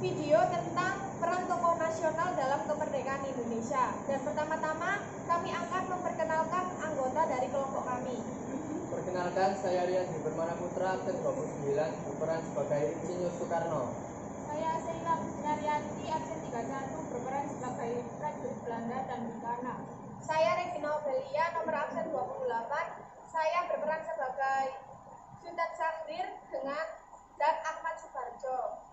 video tentang peran tokoh nasional dalam kemerdekaan Indonesia. Dan pertama-tama kami akan memperkenalkan anggota dari kelompok kami. Perkenalkan, saya Rian Bermana Putra, absen 29, berperan sebagai Insinyur Soekarno. Saya Sheila Naryanti, absen 31, berperan sebagai prajurit Belanda dan Bintana. Saya Regina Obelia, nomor absen 28. Saya berperan sebagai Sultan Syahrir dan Ahmad Subarjo.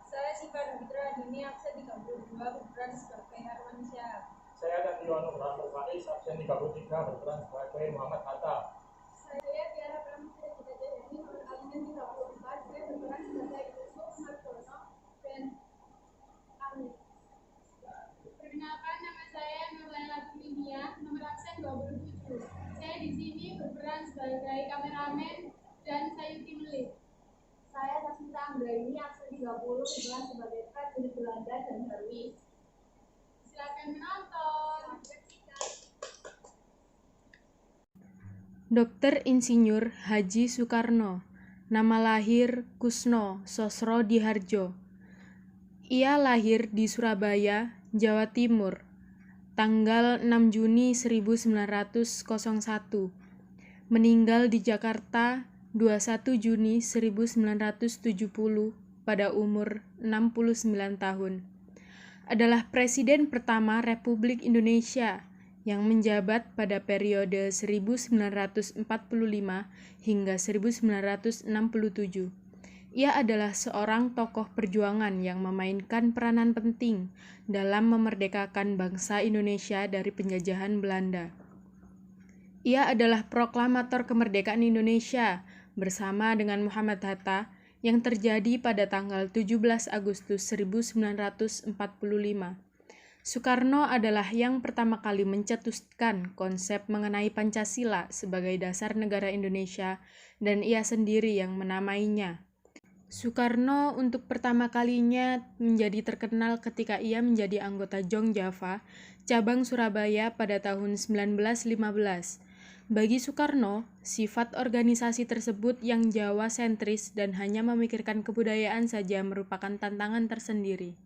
Saya Sivan Mitra Dini, absen 32, berperan sebagai Arwansyah. Saya Gantiwano Rahmat Faiz, absen 33, berperan sebagai Muhammad Hatta. Saya Tiara Prameswari Jayani, nomor absen 34, saya berperan sebagai Yusuf Margono dan Amin. Perkenalkan, nama saya Nurlaila Tuminia, nomor absen 27. Saya di sini berperan sebagai kameramen dan Sayuti Melih. Saya Sasmita Anggraini, absen 30, berperan sebagai prajurit Belanda dan Darwis. Silakan menonton. Dr. Insinyur Haji Soekarno, nama lahir Kusno Sosro Diharjo. Ia lahir di Surabaya, Jawa Timur, tanggal 6 Juni 1901. Meninggal di Jakarta 21 Juni 1970 pada umur 69 tahun. Adalah Presiden pertama Republik Indonesia yang menjabat pada periode 1945 hingga 1967. Ia adalah seorang tokoh perjuangan yang memainkan peranan penting dalam memerdekakan bangsa Indonesia dari penjajahan Belanda. Ia adalah proklamator kemerdekaan Indonesia bersama dengan Muhammad Hatta yang terjadi pada tanggal 17 Agustus 1945. Soekarno adalah yang pertama kali mencetuskan konsep mengenai Pancasila sebagai dasar negara Indonesia dan ia sendiri yang menamainya. Soekarno untuk pertama kalinya menjadi terkenal ketika ia menjadi anggota Jong Java, cabang Surabaya pada tahun 1915. Bagi Soekarno, sifat organisasi tersebut yang Jawa sentris dan hanya memikirkan kebudayaan saja merupakan tantangan tersendiri.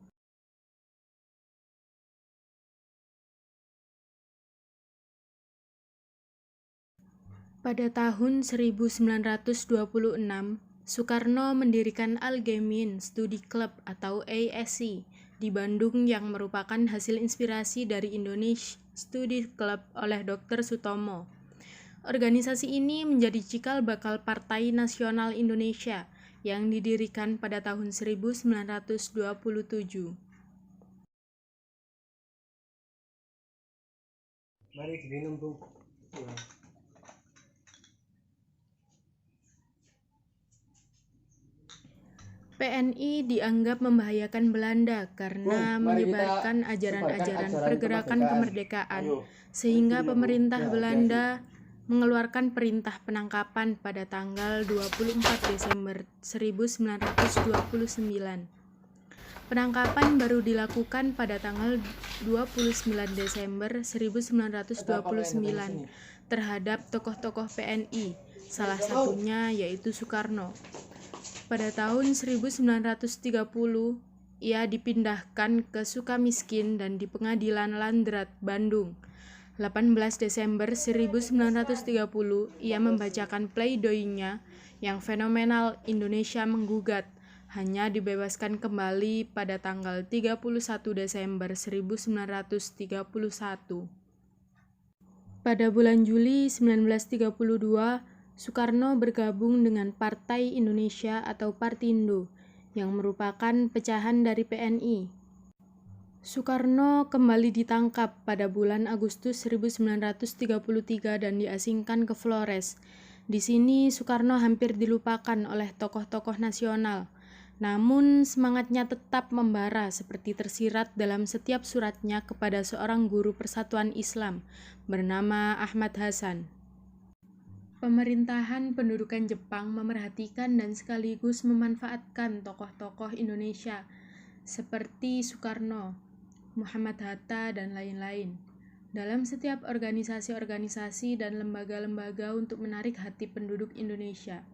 Pada tahun 1926, Soekarno mendirikan Al-Gemin Study Club atau ASC di Bandung yang merupakan hasil inspirasi dari Indonesia Study Club oleh Dr. Sutomo. Organisasi ini menjadi cikal bakal Partai Nasional Indonesia yang didirikan pada tahun 1927. Mari diminum, Bu. Ya. PNI dianggap membahayakan Belanda karena menyebarkan ajaran-ajaran pergerakan kemerdekaan, sehingga pemerintah Belanda mengeluarkan perintah penangkapan pada tanggal 24 Desember 1929. Penangkapan baru dilakukan pada tanggal 29 Desember 1929 terhadap tokoh-tokoh PNI, salah satunya yaitu Soekarno. Pada tahun 1930, ia dipindahkan ke Sukamiskin dan di Pengadilan Landrat, Bandung. 18 Desember 1930, ia membacakan pleidoinya yang fenomenal Indonesia menggugat, hanya dibebaskan kembali pada tanggal 31 Desember 1931. Pada bulan Juli 1932, Soekarno bergabung dengan Partai Indonesia atau Partindo, yang merupakan pecahan dari PNI. Soekarno kembali ditangkap pada bulan Agustus 1933 dan diasingkan ke Flores. Di sini Soekarno hampir dilupakan oleh tokoh-tokoh nasional. Namun semangatnya tetap membara seperti tersirat dalam setiap suratnya kepada seorang guru persatuan Islam bernama Ahmad Hasan. Pemerintahan pendudukan Jepang memerhatikan dan sekaligus memanfaatkan tokoh-tokoh Indonesia seperti Soekarno, Muhammad Hatta, dan lain-lain dalam setiap organisasi-organisasi dan lembaga-lembaga untuk menarik hati penduduk Indonesia.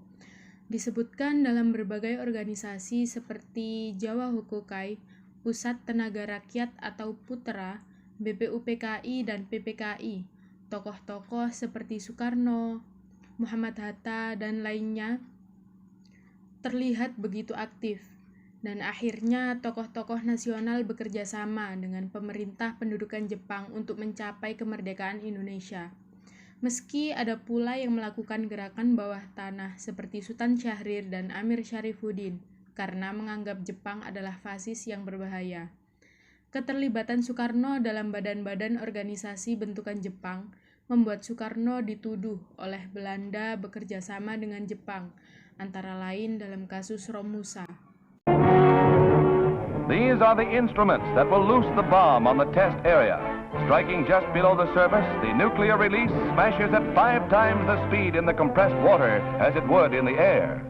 Disebutkan dalam berbagai organisasi seperti Jawa Hokokai, Pusat Tenaga Rakyat atau PUTRA, BPUPKI dan PPKI. Tokoh-tokoh seperti Soekarno, Muhammad Hatta, dan lainnya terlihat begitu aktif. Dan akhirnya tokoh-tokoh nasional bekerja sama dengan pemerintah pendudukan Jepang untuk mencapai kemerdekaan Indonesia. Meski ada pula yang melakukan gerakan bawah tanah seperti Sultan Syahrir dan Amir Syarifuddin karena menganggap Jepang adalah fasis yang berbahaya. Keterlibatan Soekarno dalam badan-badan organisasi bentukan Jepang membuat Soekarno dituduh oleh Belanda bekerja sama dengan Jepang, antara lain dalam kasus Romusa. These are the instruments that will loose the bomb on the test area. Striking just below the surface, the nuclear release smashes at 5 times the speed in the compressed water as it would in the air.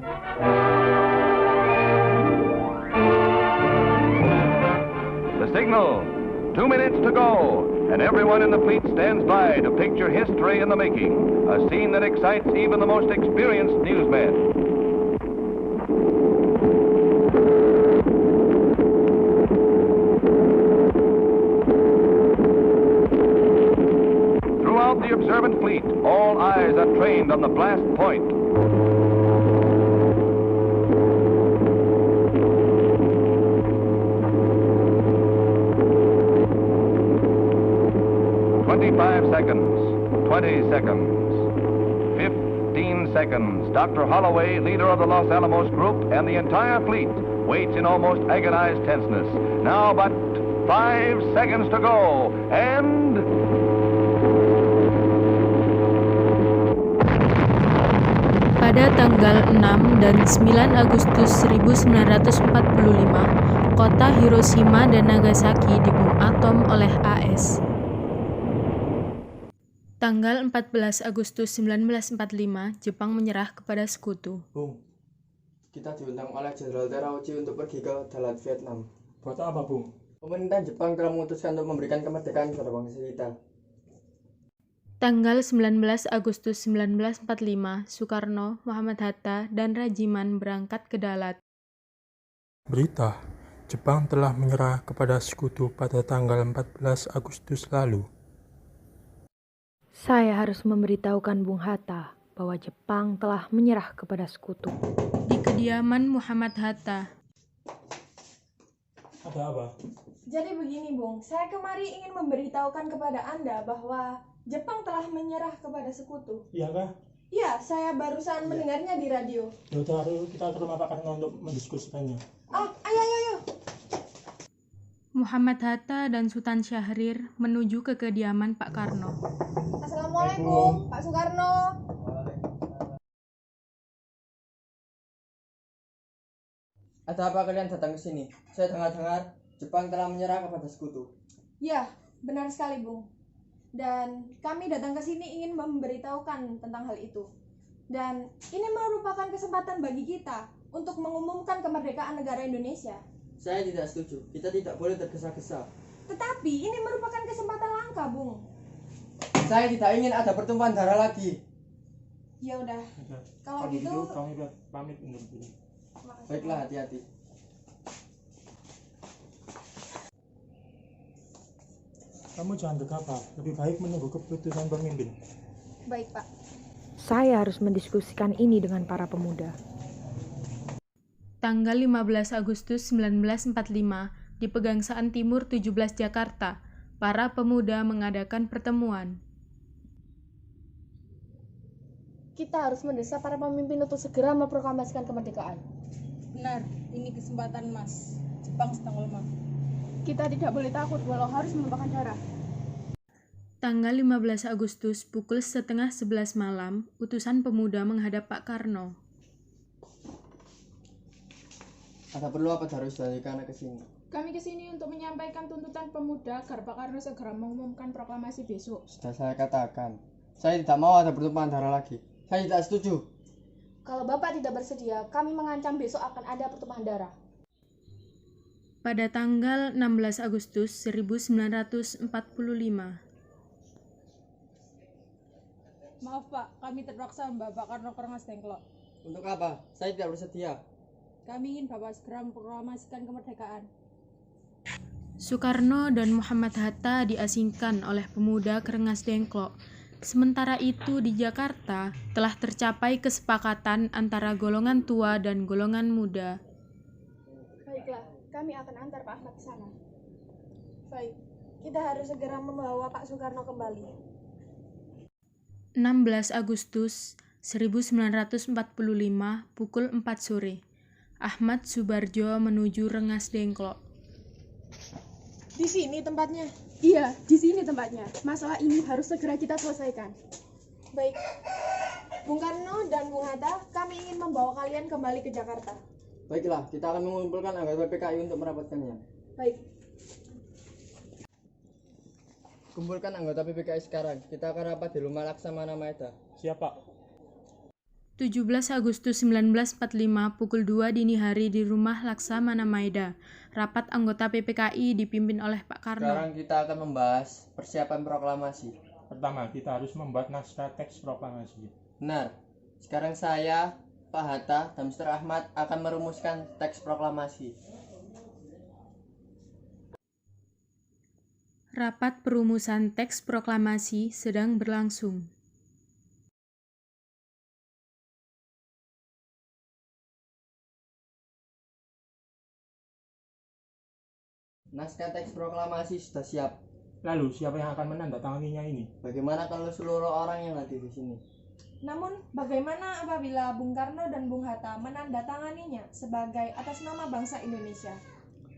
The signal, 2 minutes to go, and everyone in the fleet stands by to picture history in the making, a scene that excites even the most experienced newsmen. Throughout the observant fleet, all eyes are trained on the blast point. Seconds, 20 seconds, 15 seconds. Dr. Holloway, leader of the Los Alamos group, and the entire fleet waits in almost agonized tenseness. Now but 5 seconds to go, and... Pada tanggal 6 dan 9 Agustus 1945, kota Hiroshima dan Nagasaki dibom atom oleh AS. Tanggal 14 Agustus 1945, Jepang menyerah kepada sekutu. Bung, kita diundang oleh Jenderal Terauchi untuk pergi ke Dalat Vietnam. Buat apa, Bung? Pemerintah Jepang telah memutuskan untuk memberikan kemerdekaan kepada bangsa kita. Tanggal 19 Agustus 1945, Soekarno, Muhammad Hatta, dan Rajiman berangkat ke Dalat. Berita, Jepang telah menyerah kepada sekutu pada tanggal 14 Agustus lalu. Saya harus memberitahukan Bung Hatta bahwa Jepang telah menyerah kepada sekutu. Di kediaman Muhammad Hatta. Ada apa? Jadi begini Bung, saya kemari ingin memberitahukan kepada Anda bahwa Jepang telah menyerah kepada sekutu. Iya kah? Iya, saya barusan mendengarnya di radio. Ya udah, kita ke rumah Pak Karno untuk mendiskusikannya. Oh, ayo. Muhammad Hatta dan Sultan Syahrir menuju ke kediaman Pak Karno. Assalamualaikum, Pak Soekarno. Ada apa kalian datang ke sini? Saya dengar-dengar Jepang telah menyerah kepada sekutu. Ya, benar sekali Bung. Dan kami datang ke sini ingin memberitahukan tentang hal itu. Dan ini merupakan kesempatan bagi kita untuk mengumumkan kemerdekaan negara Indonesia. Saya tidak setuju. Kita tidak boleh tergesa-gesa. Tetapi ini merupakan kesempatan langka, Bung. Saya tidak ingin ada pertumpahan darah lagi. Ya udah. Kalau gitu gitu kami pamit undur diri. Baiklah, hati-hati. Kamu jangan gegabah. Lebih baik menunggu keputusan pemimpin. baik, Pak. Saya harus mendiskusikan ini dengan para pemuda. Tanggal 15 Agustus 1945, di Pegangsaan Timur 17 Jakarta, para pemuda mengadakan pertemuan. Kita harus mendesak para pemimpin untuk segera memproklamasikan kemerdekaan. Benar, ini kesempatan emas. Jepang sedang lemah. Kita tidak boleh takut walau harus menumpahkan darah. Tanggal 15 Agustus pukul 10:30 malam, utusan pemuda menghadap Pak Karno. Ada perlu apa harus dari karena kesini? Kami kesini untuk menyampaikan tuntutan pemuda agar Pak Karno segera mengumumkan proklamasi besok. Sudah saya katakan, saya tidak mau ada pertumpahan darah lagi. Saya tidak setuju. Kalau Bapak tidak bersedia, kami mengancam besok akan ada pertumpahan darah. Pada tanggal 16 Agustus 1945. Maaf Pak, kami terpaksa membawa Pak Karno ke Rengas Dengklok. Untuk apa? Saya tidak bersedia. Kami ingin Bapak segera memproklamasikan kemerdekaan. Soekarno dan Muhammad Hatta diasingkan oleh pemuda Kerengas Dengklok. Sementara itu di Jakarta telah tercapai kesepakatan antara golongan tua dan golongan muda. Baiklah, kami akan antar Pak Ahmad ke sana. Baik, kita harus segera membawa Pak Soekarno kembali. 16 Agustus 1945 pukul 4 sore. Ahmad Subarjo menuju Rengas Dengklok. Di sini tempatnya. Iya, di sini tempatnya. Masalah ini harus segera kita selesaikan. Baik. Bung Karno dan Bung Hatta, kami ingin membawa kalian kembali ke Jakarta. Baiklah, kita akan mengumpulkan anggota PPKI untuk merapatkannya. Baik. Kumpulkan anggota PPKI sekarang. Kita akan rapat di rumah Laksamana Maeda. Siapa? 17 Agustus 1945 pukul 2 dini hari di rumah Laksamana Maeda. Rapat anggota PPKI dipimpin oleh Pak Karno. Sekarang kita akan membahas persiapan proklamasi. Pertama, kita harus membuat naskah teks proklamasi. Benar. Sekarang saya, Pak Hatta, dan Mr. Ahmad akan merumuskan teks proklamasi. Rapat perumusan teks proklamasi sedang berlangsung. Naskah teks proklamasi sudah siap. Lalu, siapa yang akan menandatanganinya ini? Bagaimana kalau seluruh orang yang hadir di sini? Namun, bagaimana apabila Bung Karno dan Bung Hatta menandatanganinya sebagai atas nama bangsa Indonesia?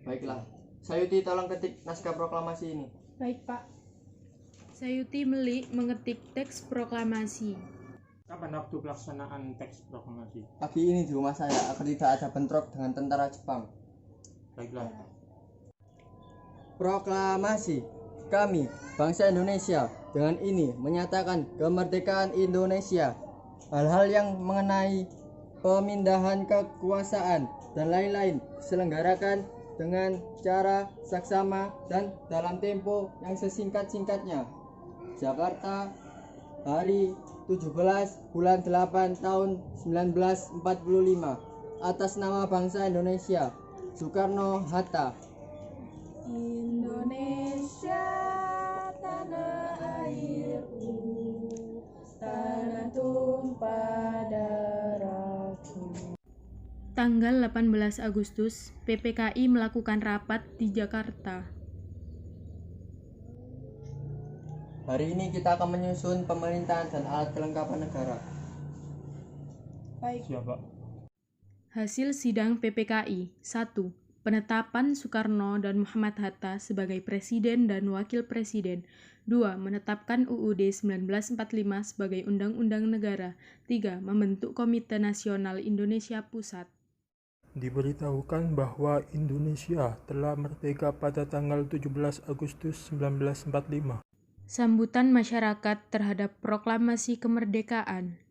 Baiklah. Sayuti tolong ketik naskah proklamasi ini. Baik, Pak. Sayuti Melik mengetik teks proklamasi. Kapan waktu pelaksanaan teks proklamasi? Pagi ini di rumah saya agar tidak ada bentrok dengan tentara Jepang. Baiklah. Proklamasi. Kami, bangsa Indonesia, dengan ini menyatakan kemerdekaan Indonesia. Hal-hal yang mengenai pemindahan kekuasaan dan lain-lain diselenggarakan dengan cara saksama dan dalam tempo yang sesingkat-singkatnya. Jakarta, hari 17 bulan 8 tahun 1945. Atas nama bangsa Indonesia, Soekarno Hatta. Indonesia, tanah airku, tanah tumpah darahku. Tanggal 18 Agustus, PPKI melakukan rapat di Jakarta. Hari ini kita akan menyusun pemerintahan dan alat kelengkapan negara. Baik. Siapa? Hasil sidang PPKI. 1. Penetapan Soekarno dan Muhammad Hatta sebagai Presiden dan Wakil Presiden. 2. Menetapkan UUD 1945 sebagai Undang-Undang Negara. 3. Membentuk Komite Nasional Indonesia Pusat. Diberitahukan bahwa Indonesia telah merdeka pada tanggal 17 Agustus 1945. Sambutan masyarakat terhadap proklamasi kemerdekaan.